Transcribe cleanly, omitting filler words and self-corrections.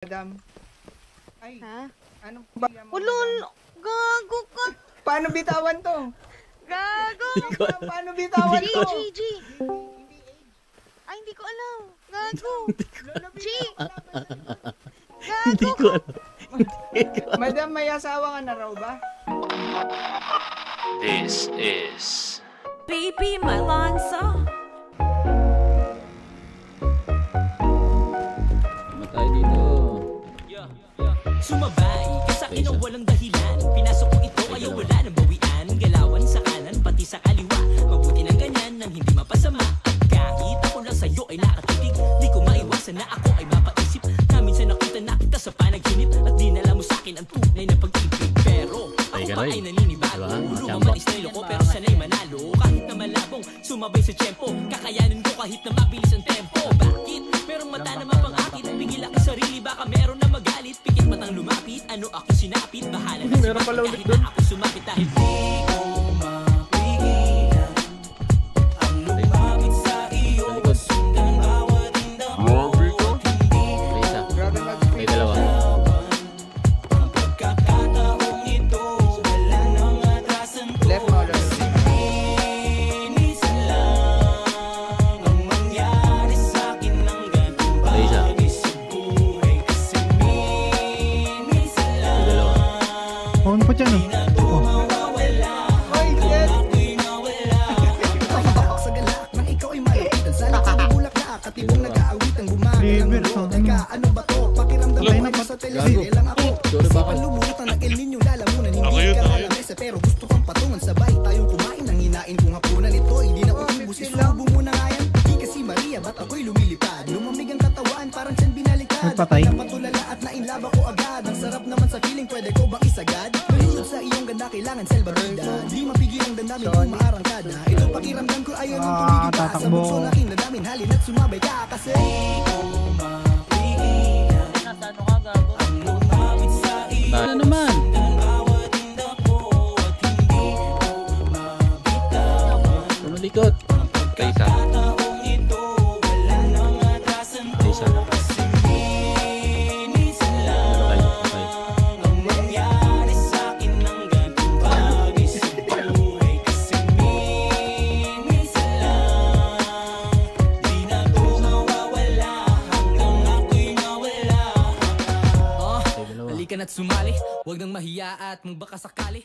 Madam. Ay, ha? Anong pila mo, Ulol, gago ka. Paano bitawan to? Gago. Paano bitawan to? G. Ay, hindi ko alam. Gago. G. Hindi ko alam. Madam, may asawa ka na raw ba? This is Baby, my lanza. Matay dito. Sumabay ka sa'kin na walang dahilan. Pinasok ko ito, ayaw wala nang bawian. Galawan sa kanan, pati sa kaliwa. Mabuti ng ganyan, nang hindi mapasama. Kahit ako lang sa'yo ay nakatitig, di ko maiwasan na ako ay mapaisip. Na minsan nakita na kita sa panaginip, at dinala mo sa'kin ang tunay na pag-ibig. Pero ako pa ay naninibago. Lumaman is niloko pero sanay manalo. Kahit na malabong, sumabay sa tiyempo. Kakayanin ko kahit na mabilis ang tempo. Bakit? Merong mata na mapangakit. Pigil ako sarili, baka meron na magalit. Pikit matang lumapit, ano ako sinapit. Bahala na meron pala ulit doon. ako sumapit dahil di ko mapigilan ang lumapit sa iyo. Sundan bawat indak mo. May dalawa. Ang pagkakataong ito, wala nang atrasan ko. Left mo, left. Minsan lang ang mangyari sa'kin ng ganitong bagay sa buhay. Kasi minsan lang May dalawa. On pa dyan, oh. mawawala. Hoy, shit! Ako'y nawala. Pakitabak sa galak nang ikaw ay malapitan. Sa likod ng bulaklak at ibang nag-aawit ang bumagal ng River, mundo. oh. Teka, ano ba to? Pakiramdam ko ay sa teleserye lang ako. Sorry, baka. Isipan lumutan ng El Nino lalamunan. Hindi ka malamesa pero gusto kang patungan. Sabay tayong kumain ng hinain kong hapunan. Ito hindi na uubos. Isubo mo na nga yan. Di kasi Maria, ba't ako'y lumilipad? Lumamig ang katawan, parang siyang binalikad. Nagpatay? Napatulala at nainlaba ko agad. Ang sarap naman sa feeling, pwede ko bang isagad? Nalulod sa iyong ganda, kailangan salbabida. Di mapigil ang damdamin kung maarangkada. Ito pakiramdam ko ayaw nang tumigil pa. Sa tatakbo. bukso na kinadamin, halin at sumabay ka. Kasi Ano naman? Lumalikot. Kaisa. Kaisa. Nangyari sa'kin ng ganitong bagay sa buhay. Kasi minsan lang di na to mawawala hanggang ako'y nawala. May dalawa. Halika na't sumali, huwag nang mahiya at magbaka sakali.